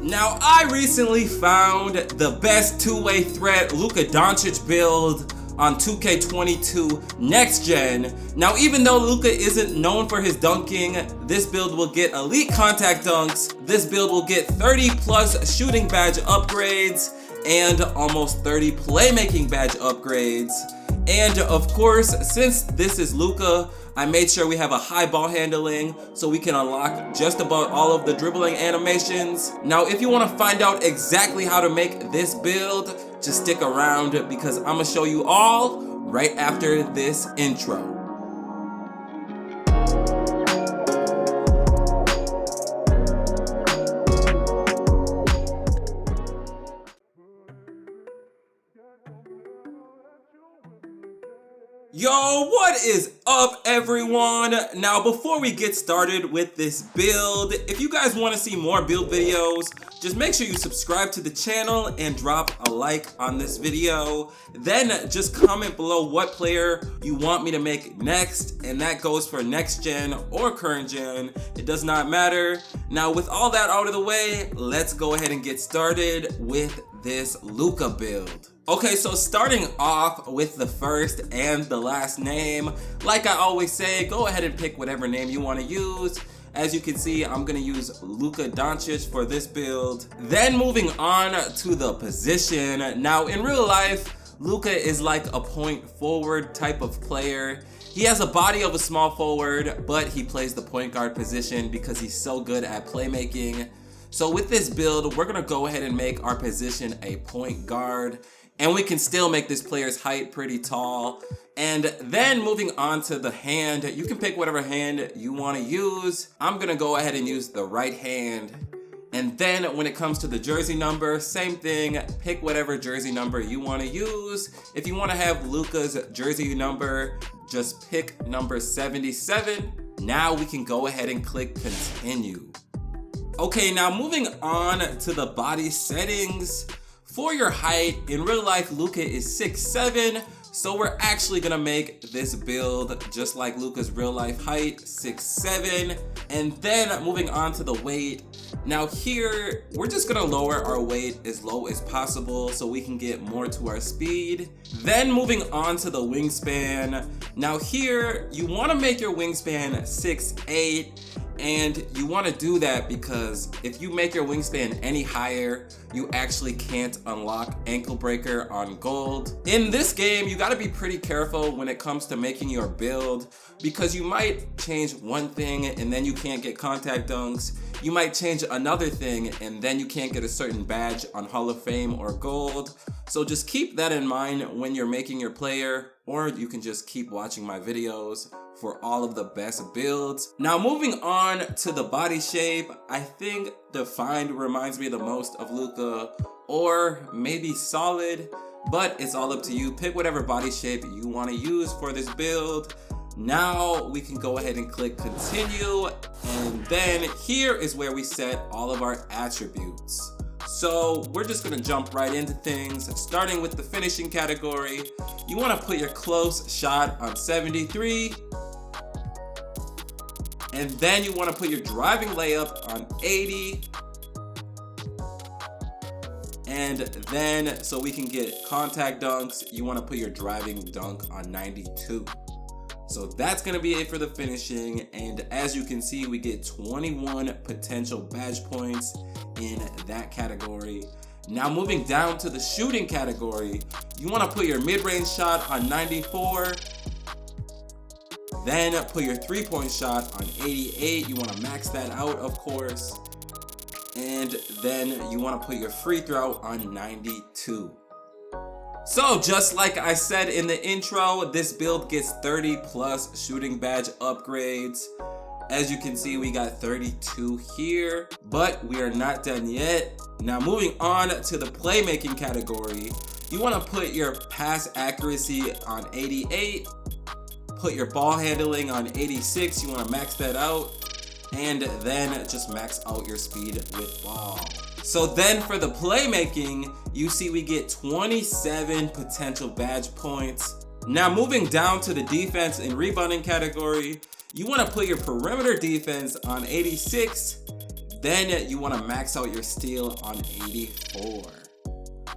Now, I recently found the best two-way threat Luka Doncic build on 2K22 Next Gen. Now, even though Luka isn't known for his dunking, this build will get elite contact dunks, this build will get 30 plus shooting badge upgrades, and almost 30 playmaking badge upgrades. And of course, since this is Luka, I made sure we have a high ball handling so we can unlock just about all of the dribbling animations. Now, if you want to find out exactly how to make this build, just stick around because I'm going to show you all right after this intro. Yo, what is up, everyone? Now, before we get started with this build, if you guys want to see more build videos, just make sure you subscribe to the channel and drop a like on this video. Then just comment below what player you want me to make next, and that goes for next gen or current gen. It does not matter. Now, with all that out of the way, let's go ahead and get started with this Luka build. Okay, so starting off with the first and the last name, like I always say, go ahead and pick whatever name you want to use. As you can see, I'm going to use Luka Doncic for this build. Then moving on to the position. Now, in real life, Luka is like a point forward type of player. He has a body of a small forward, but he plays the point guard position because he's so good at playmaking. So with this build, we're going to go ahead and make our position a point guard. And we can still make this player's height pretty tall. And then moving on to the hand, you can pick whatever hand you want to use. I'm going to go ahead and use the right hand. And then when it comes to the jersey number, same thing, pick whatever jersey number you want to use. If you want to have Luka's jersey number, just pick number 77. Now we can go ahead and click continue. Okay, now moving on to the body settings. For your height, in real life, Luka is 6'7", so we're actually gonna make this build just like Luka's real life height, 6'7". And then moving on to the weight. Now here, we're just gonna lower our weight as low as possible so we can get more to our speed. Then moving on to the wingspan. Now here, you wanna make your wingspan 6'8", and you want to do that because if you make your wingspan any higher, you actually can't unlock ankle breaker on gold. In this game, you got to be pretty careful when it comes to making your build because you might change one thing and then you can't get contact dunks. You might change another thing and then you can't get a certain badge on Hall of Fame or gold. So just keep that in mind when you're making your player, or you can just keep watching my videos for all of the best builds. Now moving on to the body shape, I think defined reminds me the most of Luka, or maybe solid, but it's all up to you. Pick whatever body shape you want to use for this build. Now we can go ahead and click continue, and then here is where we set all of our attributes. So we're just gonna jump right into things, starting with the finishing category. You wanna put your close shot on 73, and then you wanna put your driving layup on 80, and then so we can get contact dunks, you wanna put your driving dunk on 92. So that's gonna be it for the finishing, and as you can see, we get 21 potential badge points in that category. Now moving down to the shooting category, you wanna put your mid-range shot on 94, then put your three-point shot on 88, you wanna max that out of course, and then you wanna put your free throw on 92. So just like I said in the intro, this build gets 30 plus shooting badge upgrades. As you can see, we got 32 here, but we are not done yet. Now moving on to the playmaking category, you want to put your pass accuracy on 88, put your ball handling on 86, you want to max that out, and then just max out your speed with ball. So then for the playmaking, you see we get 27 potential badge points. Now moving down to the defense and rebounding category, you want to put your perimeter defense on 86, Then you want to max out your steal on 84.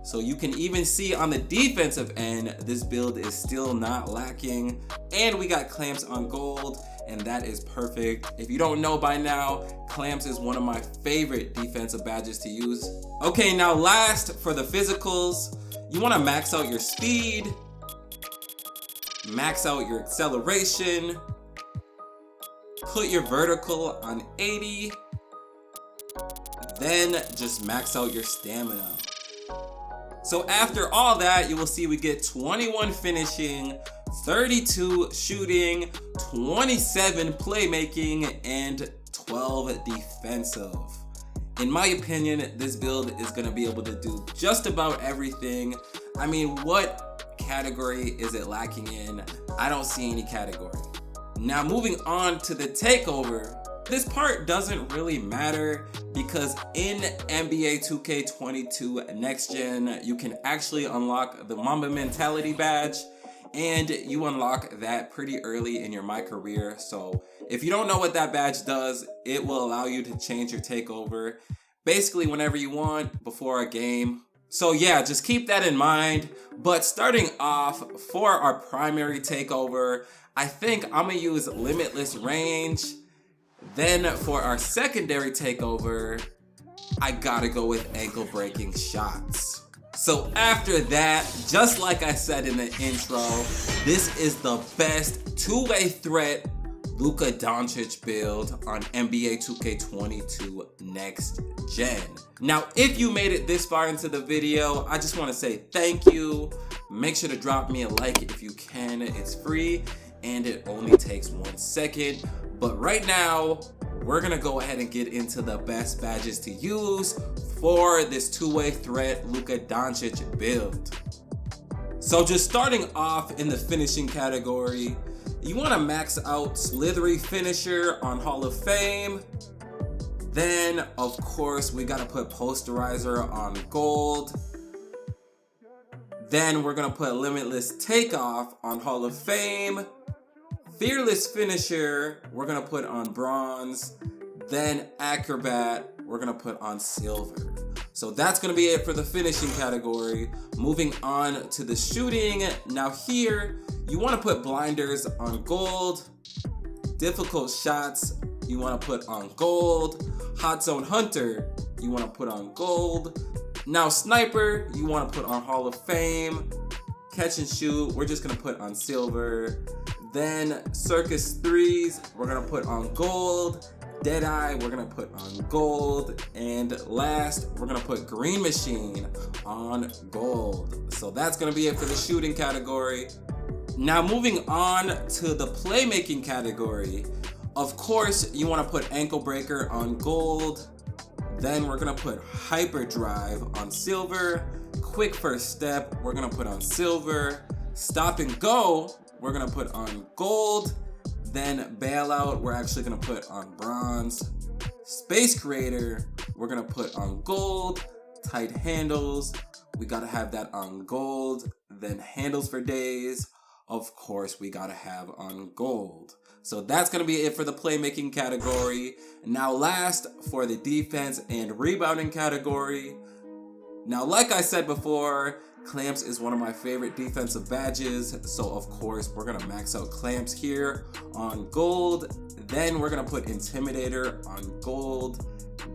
So you can even see on the defensive end, this build is still not lacking. And we got clamps on gold, and that is perfect. If you don't know by now, clamps is one of my favorite defensive badges to use. Okay, now last for the physicals, you want to max out your speed, max out your acceleration, put your vertical on 80, then just max out your stamina. So after all that, you will see we get 21 finishing, 32 shooting, 27 playmaking, and 12 defensive. In my opinion, this build is gonna be able to do just about everything. I mean, what category is it lacking in? I don't see any category. Now moving on to the takeover. This part doesn't really matter because in NBA 2K22 Next Gen, you can actually unlock the Mamba Mentality badge, and you unlock that pretty early in your My Career. So if you don't know what that badge does, it will allow you to change your takeover basically whenever you want before a game. So yeah, just keep that in mind. But starting off for our primary takeover, I think I'm gonna use Limitless Range. Then for our secondary takeover, I gotta go with ankle breaking shots. So after that, just like I said in the intro, this is the best two-way threat Luka Doncic build on NBA 2K22 Next Gen. Now, if you made it this far into the video, I just wanna say thank you. Make sure to drop me a like if you can. It's free and it only takes 1 second. But right now, we're gonna go ahead and get into the best badges to use for this two-way threat Luka Doncic build. So just starting off in the finishing category, you wanna max out Slithery Finisher on Hall of Fame. Then, of course, we gotta put Posterizer on gold. Then we're gonna put Limitless Takeoff on Hall of Fame. Fearless Finisher, we're gonna put on bronze. Then Acrobat, we're gonna put on silver. So that's gonna be it for the finishing category. Moving on to the shooting. Now here, you wanna put blinders on gold. Difficult shots, you wanna put on gold. Hot Zone Hunter, you wanna put on gold. Now sniper, you wanna put on Hall of Fame. Catch and shoot, we're just gonna put on silver. Then Circus Threes, we're gonna put on gold. Deadeye, we're gonna put on gold. And last, we're gonna put Green Machine on gold. So that's gonna be it for the shooting category. Now moving on to the playmaking category. Of course, you wanna put Ankle Breaker on gold. Then we're gonna put Hyperdrive on silver. Quick First Step, we're gonna put on silver. Stop and Go, we're gonna put on gold. Then Bailout, we're actually gonna put on bronze. Space Creator, we're gonna put on gold. Tight Handles, we gotta have that on gold. Then Handles for Days, of course, we gotta have on gold. So that's gonna be it for the playmaking category. Now last, for the defense and rebounding category. Now, like I said before, Clamps is one of my favorite defensive badges, so of course we're gonna max out Clamps here on gold. Then we're gonna put Intimidator on gold.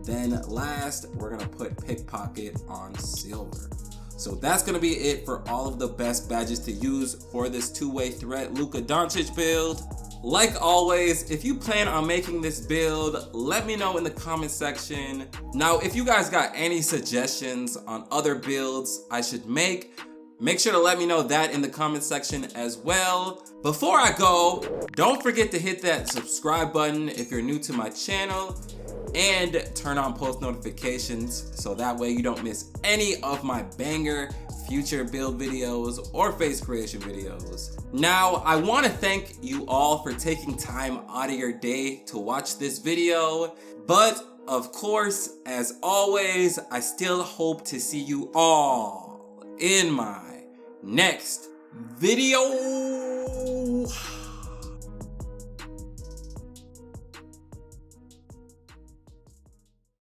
Then last, we're gonna put Pickpocket on silver. So that's gonna be it for all of the best badges to use for this two-way threat Luka Doncic build. Like always, if you plan on making this build, let me know in the comment section. Now, if you guys got any suggestions on other builds I should make sure to let me know that in the comment section as well. Before I go, don't forget to hit that subscribe button if you're new to my channel, and turn on post notifications so that way you don't miss any of my banger future build videos or face creation videos. Now, I want to thank you all for taking time out of your day to watch this video, but of course, as always, I still hope to see you all in my next video.